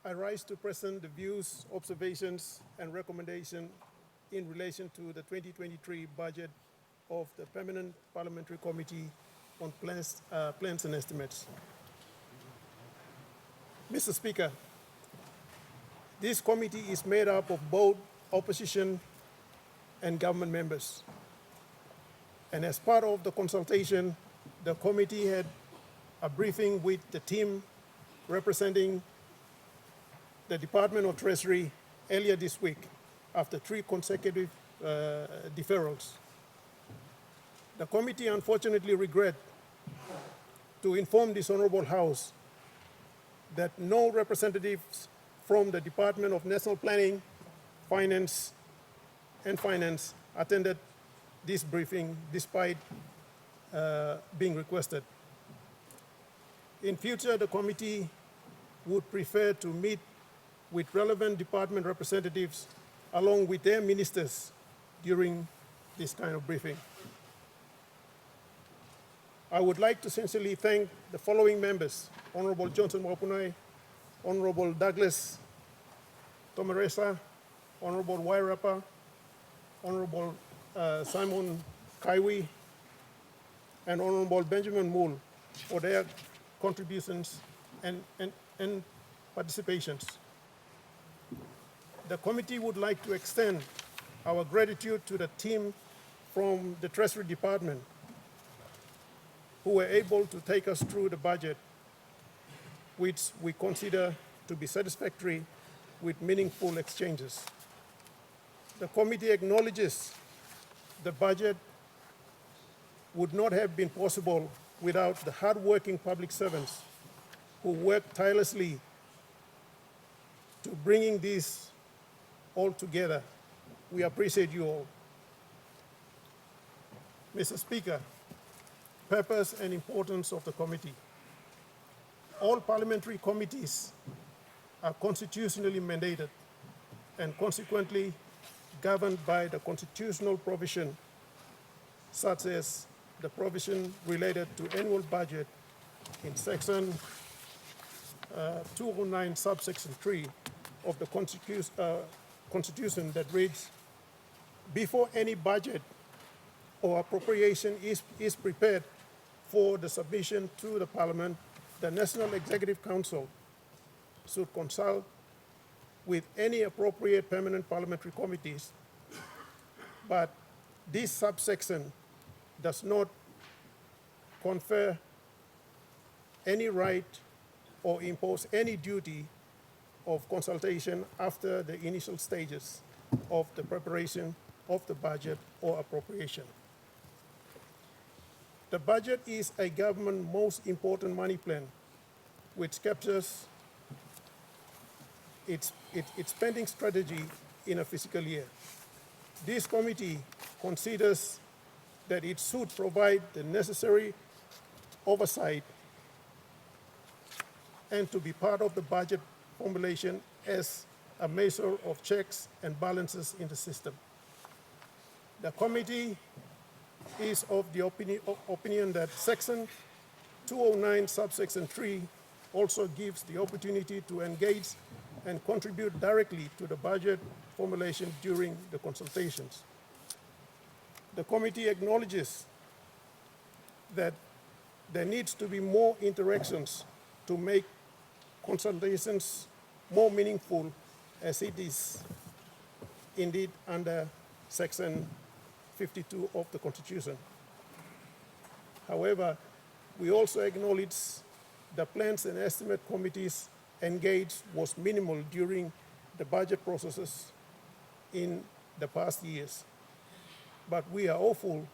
I rise to present the views, observations, and recommendations in relation to the 2023 budget of the Permanent Parliamentary Committee on Plans and Estimates. Mr. Speaker, this committee is made up of both opposition and government members. And as part of the consultation, the committee had a briefing with the team representing the Department of Treasury earlier this week after 3 consecutive deferrals. The committee unfortunately regret to inform this Honorable House that no representatives from the Department of National Planning, Finance attended this briefing despite being requested. In future, the committee would prefer to meet with relevant department representatives along with their ministers during this kind of briefing. I would like to sincerely thank the following members: Honorable Johnson Wapunai, Honorable Douglas Tomaresa, Honorable Wairapa, Honorable Simon Gawi, and Honorable Benjamin Moole for their contributions and participations. The committee would like to extend our gratitude to the team from the Treasury Department who were able to take us through the budget, which we consider to be satisfactory with meaningful exchanges. The committee acknowledges the budget would not have been possible without the hard-working public servants who worked tirelessly to bringing this all together. We appreciate you all. Mr. Speaker, purpose and importance of the committee. All parliamentary committees are constitutionally mandated and consequently governed by the constitutional provision, such as the provision related to annual budget in section 209 subsection 3 of the Constitution that reads, before any budget or appropriation is prepared for the submission to the Parliament, the National Executive Council should consult with any appropriate permanent parliamentary committees, but this subsection does not confer any right or impose any duty of consultation after the initial stages of the preparation of the budget or appropriation. The budget is a government's most important money plan, which captures its spending strategy in a fiscal year. This committee considers that it should provide the necessary oversight and to be part of the budget formulation as a measure of checks and balances in the system. The committee is of the opinion that section 209 subsection 3 also gives the opportunity to engage and contribute directly to the budget formulation during the consultations. The committee acknowledges that there needs to be more interactions to make consultations more meaningful, as it is indeed under section 52 of the Constitution. However, we also acknowledge the plans and estimate committees engaged was minimal during the budget processes in the past years. But we are hopeful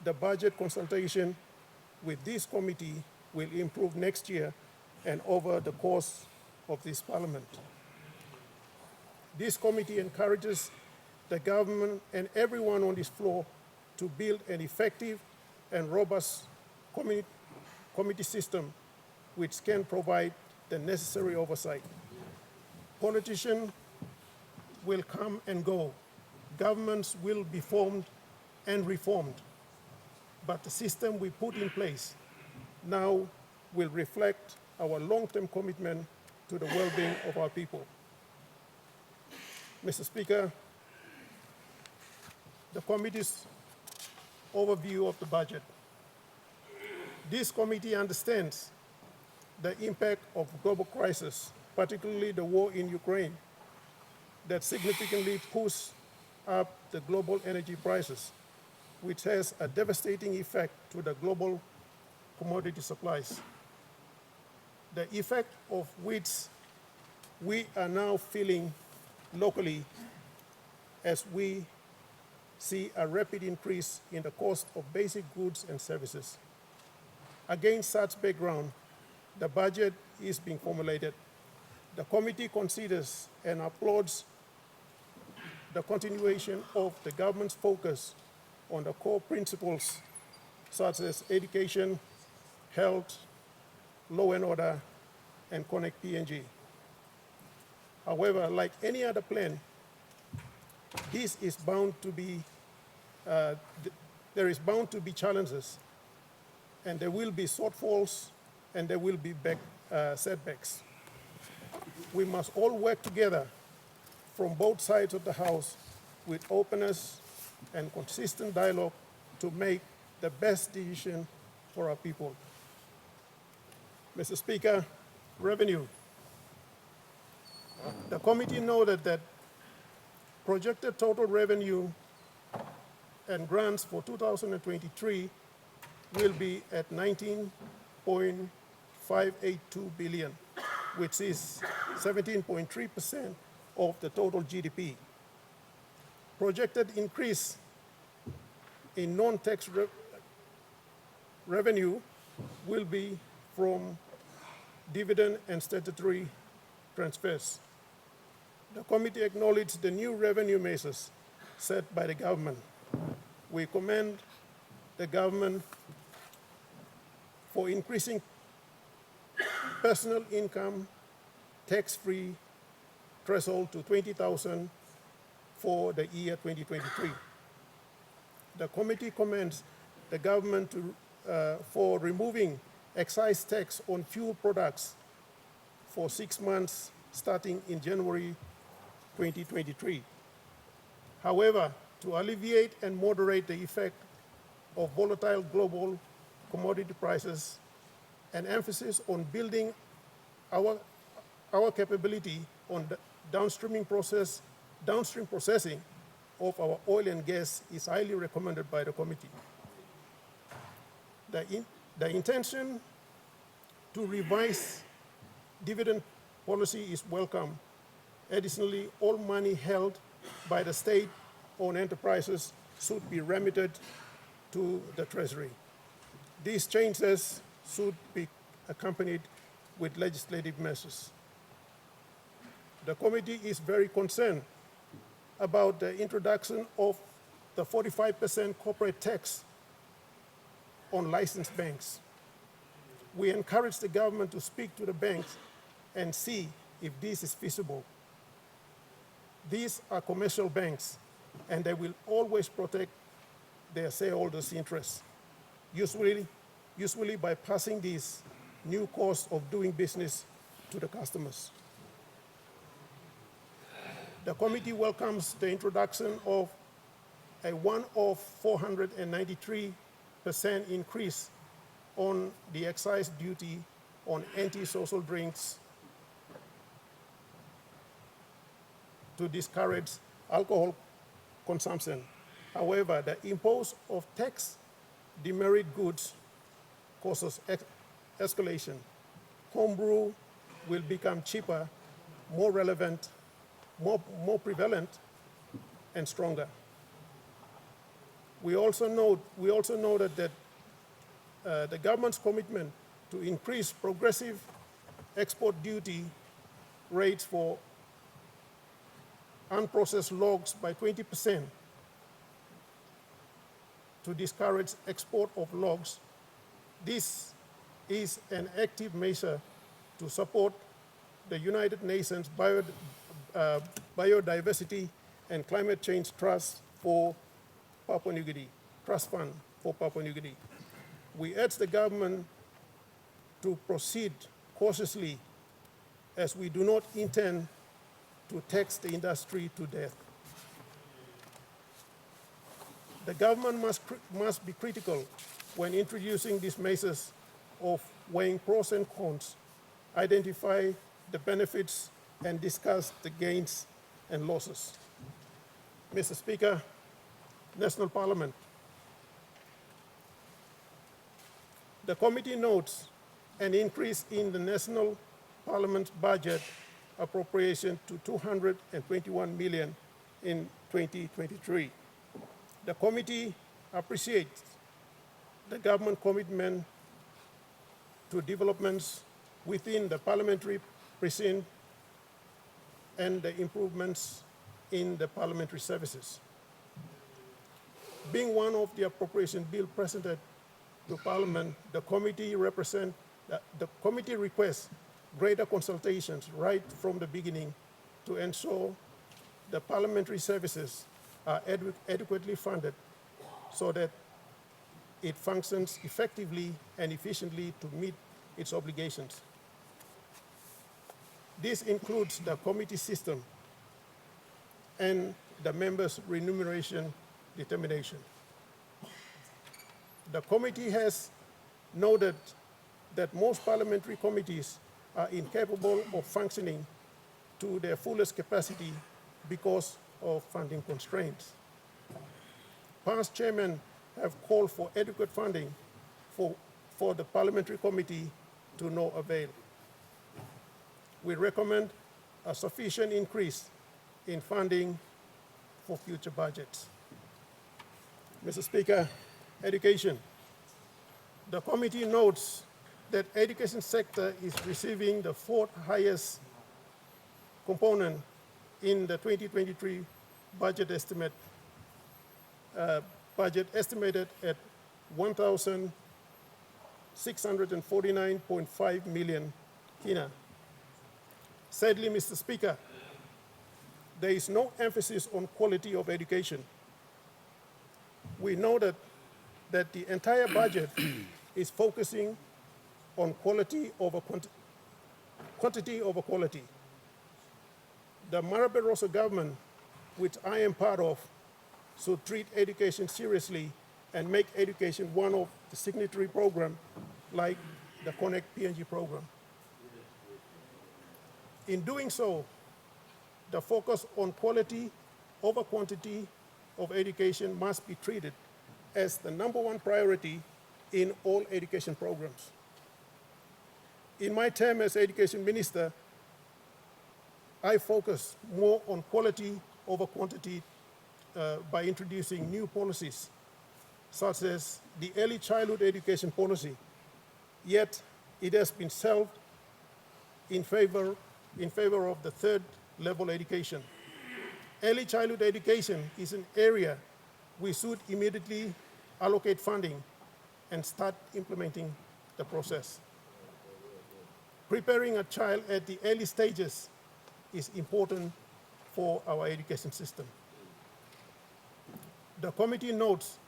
the budget consultation with this committee will improve next year and over the course of this Parliament. This committee encourages the government and everyone on this floor to build an effective and robust committee system which can provide the necessary oversight. Politicians will come and go. Governments will be formed and reformed. But the system we put in place now will reflect our long-term commitment to the well-being of our people. Mr. Speaker, the committee's overview of the budget. This committee understands the impact of global crisis, particularly the war in Ukraine, that significantly pushed up the global energy prices, which has a devastating effect to the global commodity supplies, the effect of which we are now feeling locally as we see a rapid increase in the cost of basic goods and services. Against such background, the budget is being formulated. The committee considers and applauds the continuation of the government's focus on the core principles such as education, health, law and order, and Connect PNG. However, like any other plan, this is bound to be, there is bound to be challenges, and there will be shortfalls, and there will be setbacks. We must all work together from both sides of the House with openness and consistent dialogue to make the best decision for our people. Mr. Speaker, revenue. The committee noted that projected total revenue and grants for 2023 will be at 19.582 billion, which is 17.3% of the total GDP. Projected increase in non-tax revenue will be from dividend and statutory transfers. The committee acknowledged the new revenue measures set by the government. We commend the government for increasing personal income tax-free threshold to 20,000 for the year 2023. The committee commends the government for removing excise tax on fuel products for 6 months starting in January 2023. However, to alleviate and moderate the effect of volatile global commodity prices, an emphasis on building our capability on the downstream processing of our oil and gas is highly recommended by the committee. The intention to revise dividend policy is welcome. Additionally, all money held by the state-owned enterprises should be remitted to the Treasury. These changes should be accompanied with legislative measures. The committee is very concerned about the introduction of the 45% corporate tax on licensed banks. We encourage the government to speak to the banks and see if this is feasible. These are commercial banks, and they will always protect their shareholders' interests, usually by passing these new costs of doing business to the customers. The committee welcomes the introduction of a one-off 493% increase on the excise duty on anti-social drinks to discourage alcohol consumption. However, the impose of tax demerit goods causes escalation. Homebrew will become cheaper, more relevant, more prevalent, and stronger. We also noted that the government's commitment to increase progressive export duty rates for unprocessed logs by 20% to discourage export of logs. This is an active measure to support the United Nations Biodiversity and Climate Change Trust for Papua New Guinea, Trust Fund for Papua New Guinea. We urge the government to proceed cautiously as we do not intend to tax the industry to death. The government must be critical when introducing these measures of weighing pros and cons, identify the benefits, and discuss the gains and losses. Mr. Speaker, National Parliament, the committee notes an increase in the National Parliament's budget appropriation to $221 million in 2023. The committee appreciates the government commitment to developments within the parliamentary precinct and the improvements in the parliamentary services. Being one of the appropriation bill presented to Parliament, the committee requests greater consultations right from the beginning to ensure the parliamentary services are adequately funded so that it functions effectively and efficiently to meet its obligations. This includes the committee system and the members' remuneration determination. The committee has noted that most parliamentary committees are incapable of functioning to their fullest capacity because of funding constraints. Past chairmen have called for adequate funding for the parliamentary committee to no avail. We recommend a sufficient increase in funding for future budgets. Mr. Speaker, education. The committee notes that education sector is receiving the fourth highest component in the 2023 budget estimate, estimated at $1,649.5 million kina. Sadly, Mr. Speaker, there is no emphasis on quality of education. We noted that the entire budget is focusing on quality over quantity over quality. The Marape Rosa government, which I am part of, should treat education seriously and make education one of the signatory programs like the Connect PNG program. In doing so, the focus on quality over quantity of education must be treated as the #1 priority in all education programs. In my term as Education Minister, I focus more on quality over quantity by introducing new policies, such as the early childhood education policy, yet it has been shelved in favor of the third level education. Early childhood education is an area we should immediately allocate funding and start implementing the process. Preparing a child at the early stages is important for our education system. The committee notes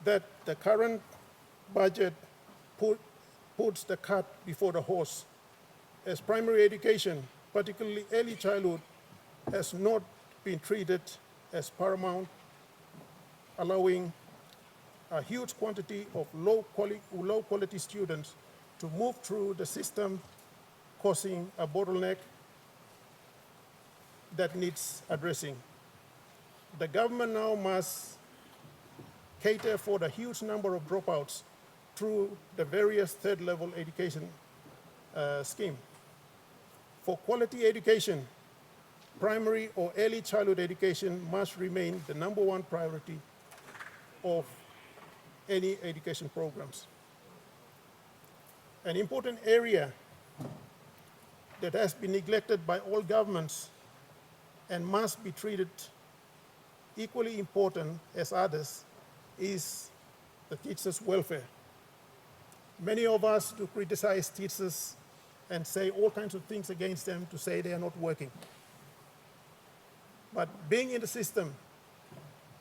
that the current budget puts the cart before the horse, as primary education, particularly early childhood, has not been treated as paramount, allowing a huge quantity of low quality students to move through the system, causing a bottleneck that needs addressing. The government now must cater for the huge number of dropouts through the various third level education scheme. For quality education, primary or early childhood education must remain the #1 priority of any education programs. An important area that has been neglected by all governments and must be treated equally important as others is the teachers' welfare. Many of us do criticize teachers and say all kinds of things against them to say they are not working. But being in the system,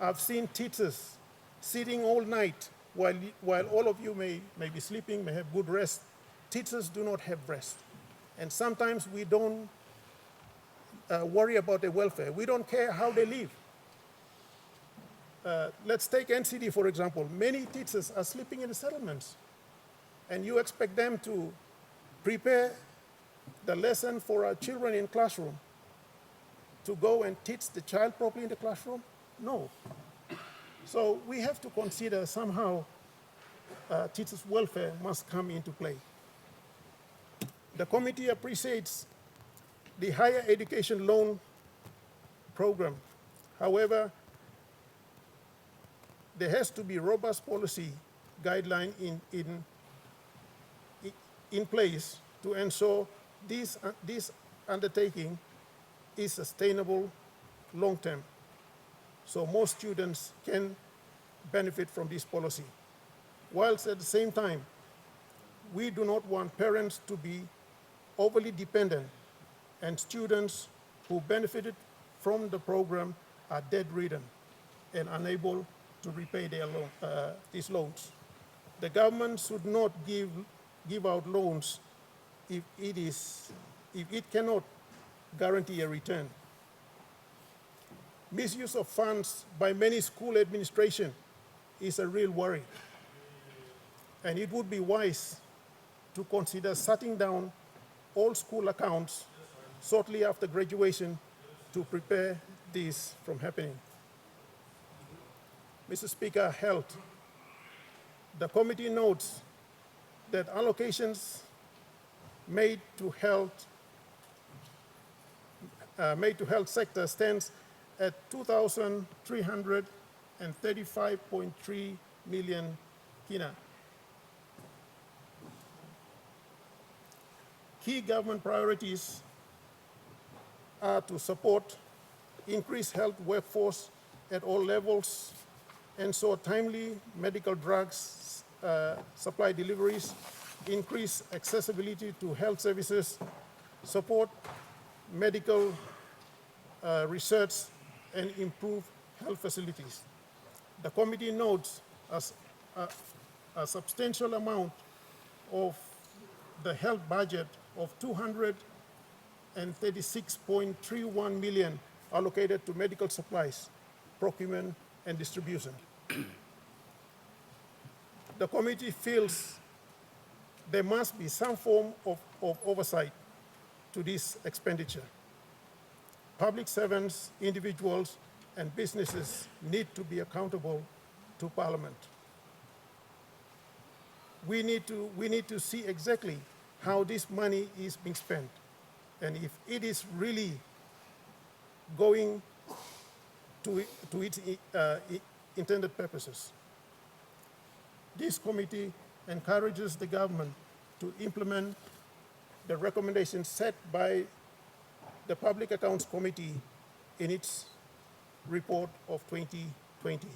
I've seen teachers sitting all night while all of you may be sleeping, may have good rest. Teachers do not have rest. And sometimes we don't worry about their welfare. We don't care how they live. Let's take NCD, for example. Many teachers are sleeping in the settlements, and you expect them to prepare the lesson for our children in classroom to go and teach the child properly in the classroom? No. So we have to consider somehow teachers' welfare must come into play. The committee appreciates the higher education loan program. However, there has to be robust policy guideline in place to ensure this undertaking is sustainable long-term, so most students can benefit from this policy. Whilst at the same time, we do not want parents to be overly dependent and students who benefited from the program are debt-ridden and unable to repay their these loans. The government should not give out loans if it cannot guarantee a return. Misuse of funds by many school administration is a real worry, and it would be wise to consider shutting down all school accounts shortly after graduation to prepare this from happening. Mr. Speaker, health. The committee notes that allocations made to health sector stands at 2,335.3 million kina. Key government priorities are to support increased health workforce at all levels, ensure timely medical drugs supply deliveries, increase accessibility to health services, support medical research, and improve health facilities. The committee notes a substantial amount of the health budget of 236.31 million allocated to medical supplies, procurement, and distribution. The committee feels there must be some form of oversight to this expenditure. Public servants, individuals, and businesses need to be accountable to Parliament. We need to see exactly how this money is being spent, and if it is really going to its intended purposes. This committee encourages the government to implement the recommendations set by the Public Accounts Committee in its report of 2020.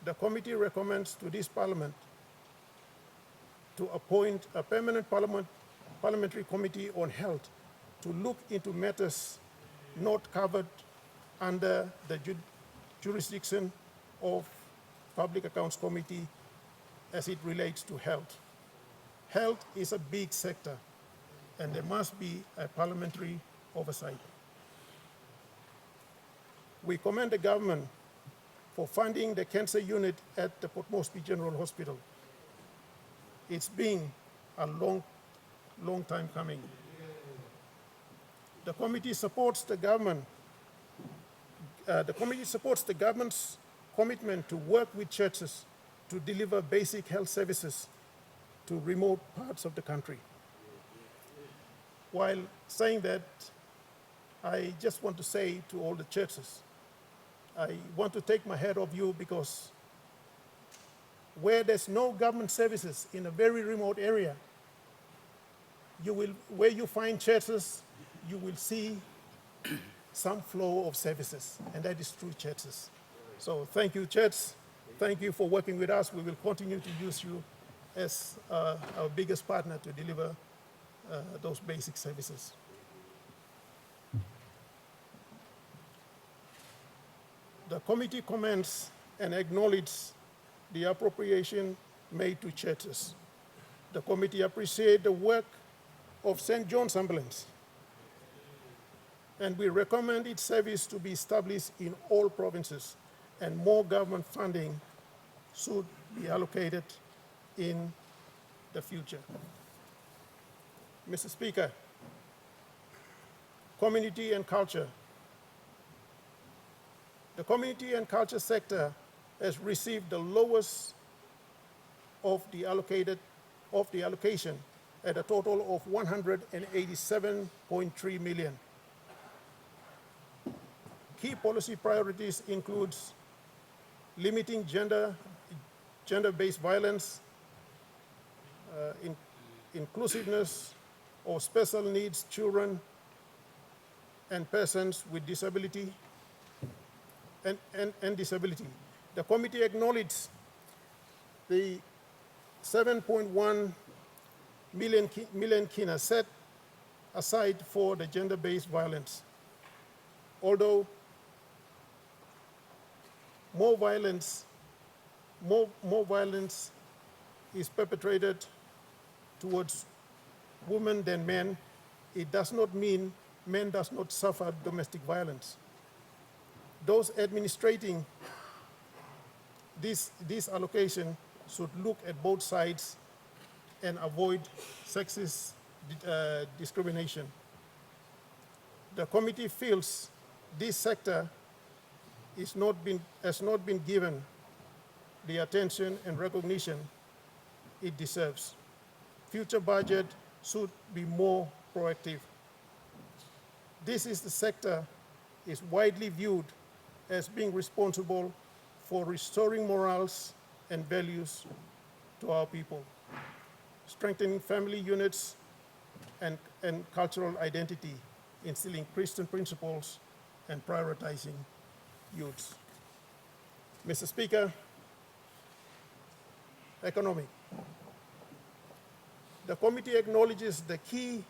The committee recommends to this Parliament to appoint a permanent parliamentary committee on health to look into matters not covered under the jurisdiction of Public Accounts Committee as it relates to health. Health is a big sector, and there must be a parliamentary oversight. We commend the government for funding the cancer unit at the Port Moresby General Hospital. It's been a long time coming. The committee supports the government. The committee supports the government's commitment to work with churches to deliver basic health services to remote parts of the country. While saying that, I just want to say to all the churches, I want to take my hat off you, because where there's no government services in a very remote area, where you find churches, you will see some flow of services, and that is through churches. So thank you, church. Thank you for working with us. We will continue to use you as our biggest partner to deliver those basic services. The committee commends and acknowledges the appropriation made to churches. The committee appreciates the work of St. John's Ambulance, and we recommend its service to be established in all provinces, and more government funding should be allocated in the future. Mr. Speaker, community and culture. The community and culture sector has received the lowest of the allocation at a total of 187.3 million. Key policy priorities include limiting gender-based violence, inclusiveness of special needs children and persons with disability and disability. The committee acknowledged the 7.1 million kina set aside for the gender-based violence. Although more violence is perpetrated towards women than men, it does not mean men does not suffer domestic violence. Those administrating this allocation should look at both sides and avoid sexist discrimination. The committee feels this sector has not been given the attention and recognition it deserves. Future budget should be more proactive. This is the sector is widely viewed as being responsible for restoring morals and values to our people, strengthening family units and cultural identity, instilling Christian principles, and prioritizing youths. Mr. Speaker, economic. The committee acknowledges the key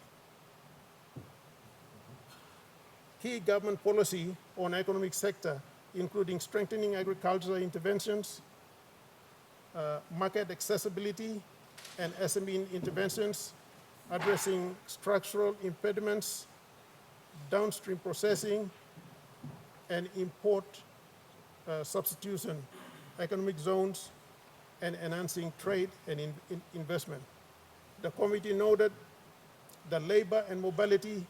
government policy on economic sector, including strengthening agricultural interventions, market accessibility, and SME interventions, addressing structural impediments, downstream processing, and import substitution, economic zones, and enhancing trade and investment. The committee noted the labor and mobility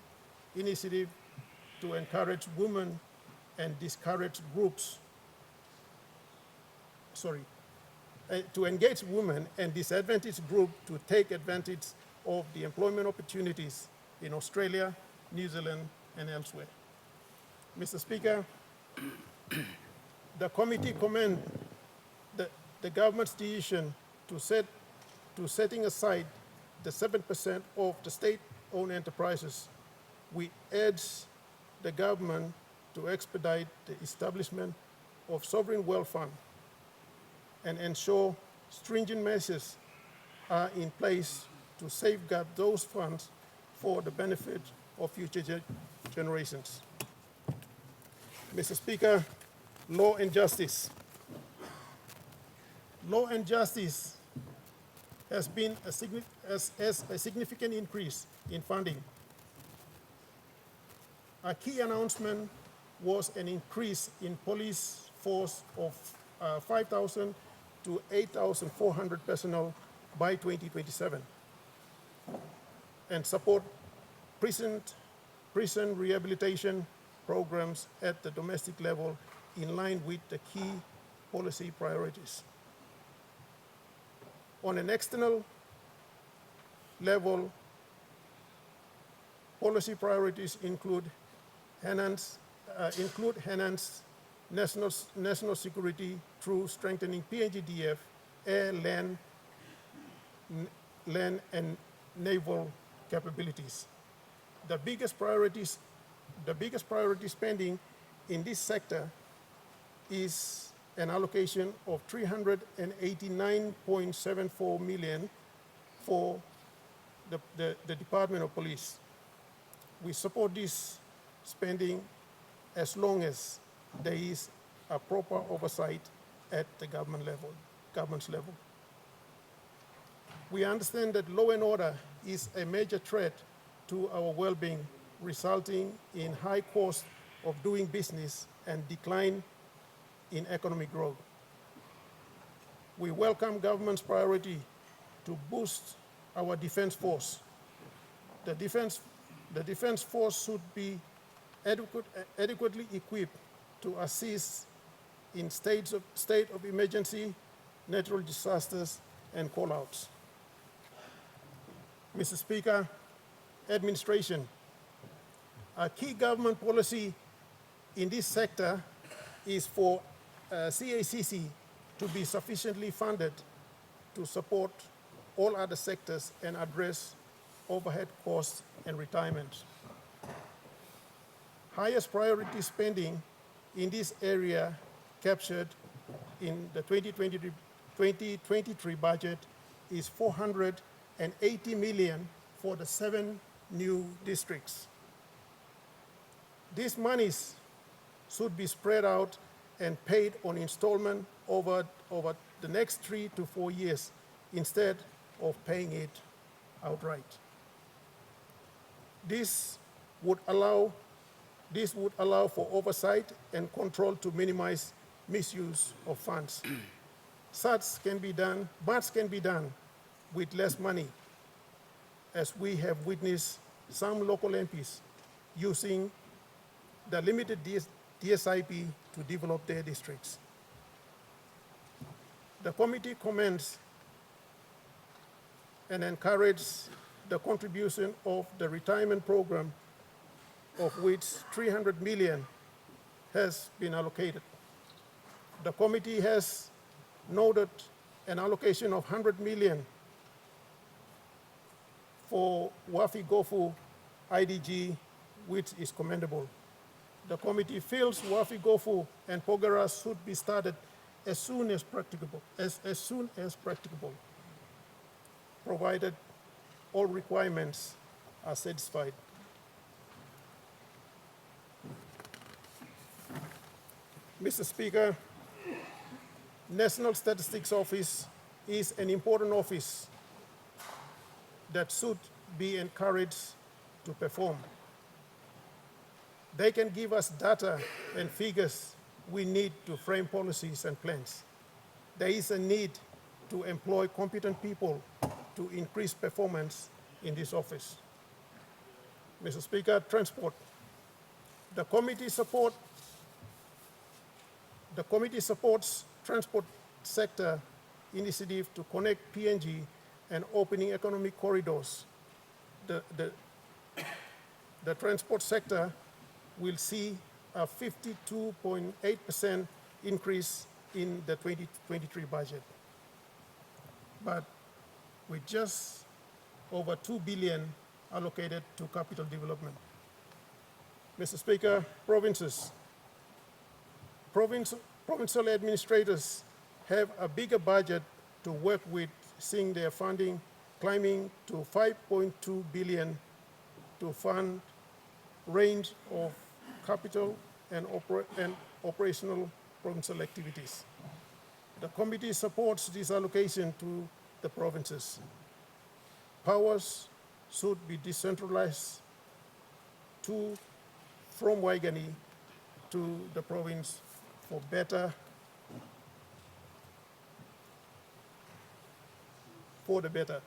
initiative to encourage women and discourage groups, to engage women and disadvantaged groups to take advantage of the employment opportunities in Australia, New Zealand, and elsewhere. Mr. Speaker, the committee commend the government's decision to setting aside the 7% of the state-owned enterprises. We urge the government to expedite the establishment of sovereign wealth fund and ensure stringent measures are in place to safeguard those funds for the benefit of future generations. Mr. Speaker, law and justice. Law and justice has been a significant increase in funding. A key announcement was an increase in police force of 5,000 to 8,400 personnel by 2027, and support prison rehabilitation programs at the domestic level in line with the key policy priorities. On an external level, policy priorities include enhanced national security through strengthening PNGDF, air, land, and naval capabilities. The biggest priority spending in this sector is an allocation of 389.74 million for the Department of Police. We support this spending as long as there is a proper oversight at the government's level. We understand that law and order is a major threat to our well-being, resulting in high cost of doing business and decline in economic growth. We welcome government's priority to boost our defense force. The defense force should be adequately equipped to assist in state of emergency, natural disasters, and call-outs. Mr. Speaker, administration. A key government policy in this sector is for CACC to be sufficiently funded to support all other sectors and address overhead costs and retirement. Highest priority spending in this area captured in the 2023 budget is 480 million for the 7 new districts. These monies should be spread out and paid on installment over the next 3 to 4 years instead of paying it outright. This would allow for oversight and control to minimize misuse of funds. Much can be done with less money, as we have witnessed some local MPs using the limited DSIP to develop their districts. The committee commends and encourages the contribution of the retirement program, of which 300 million has been allocated. The committee has noted an allocation of 100 million for Wosera IDG, which is commendable. The committee feels Wosera and Pogera should be started as soon as practicable, provided all requirements are satisfied. Mr. Speaker, National Statistics Office is an important office that should be encouraged to perform. They can give us data and figures we need to frame policies and plans. There is a need to employ competent people to increase performance in this office. Mr. Speaker, transport. The committee supports transport sector initiative to connect PNG and opening economic corridors. The transport sector will see a 52.8% increase in the 2023 budget. But with just over 2 billion allocated to capital development. Mr. Speaker, provinces. Provincial administrators have a bigger budget to work with, seeing their funding climbing to 5.2 billion to fund range of capital and operational provincial activities. The committee supports this allocation to the provinces. Powers should be decentralized from Waigani to the province for the better.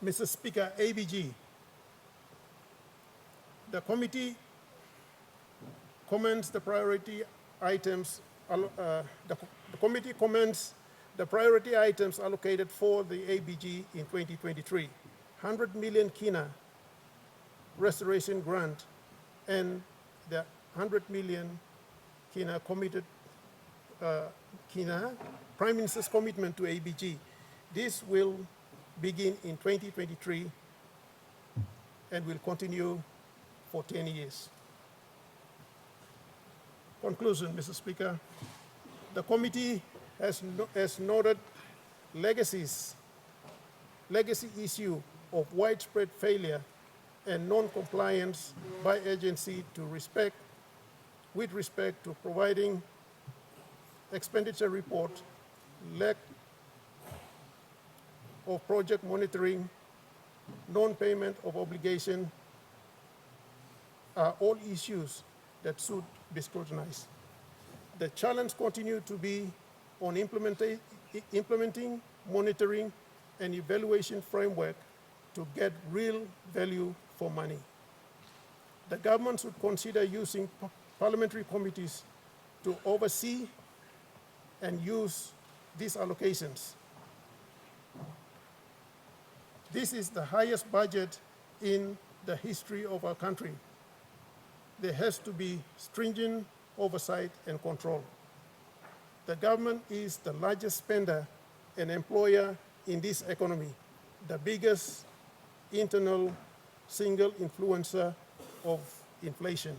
Mr. Speaker, ABG. The committee commends the priority items. The committee commends the priority items allocated for the ABG in 2023. 100 million Kina restoration grant and the 100 million Kina committed, Prime Minister's commitment to ABG. This will begin in 2023 and will continue for 10 years. Conclusion, Mr. Speaker. The committee has noted legacy issue of widespread failure and non-compliance by agency with respect to providing expenditure report, lack of project monitoring, non-payment of obligation are all issues that should be scrutinized. The challenge continues to be on implementing, monitoring, and evaluation framework to get real value for money. The government should consider using parliamentary committees to oversee and use these allocations. This is the highest budget in the history of our country. There has to be stringent oversight and control. The government is the largest spender and employer in this economy, the biggest internal single influencer of inflation.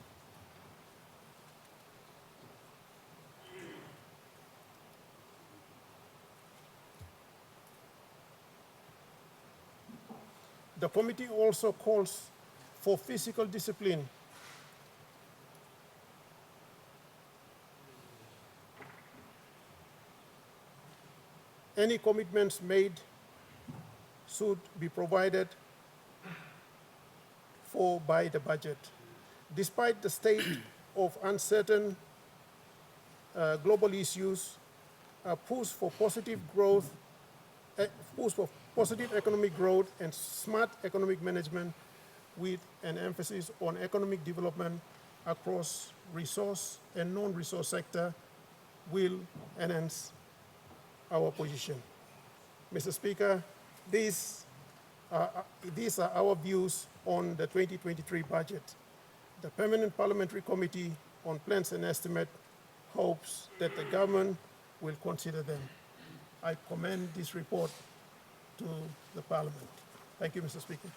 The committee also calls for fiscal discipline. Any commitments made should be provided for by the budget. Despite the state of uncertain global issues, a push for positive growth, positive economic growth and smart economic management with an emphasis on economic development across resource and non-resource sector will enhance our position. Mr. Speaker, these are our views on the 2023 budget. The Permanent Parliamentary Committee on Plans and Estimate hopes that the government will consider them. I commend this report to the Parliament. Thank you, Mr. Speaker.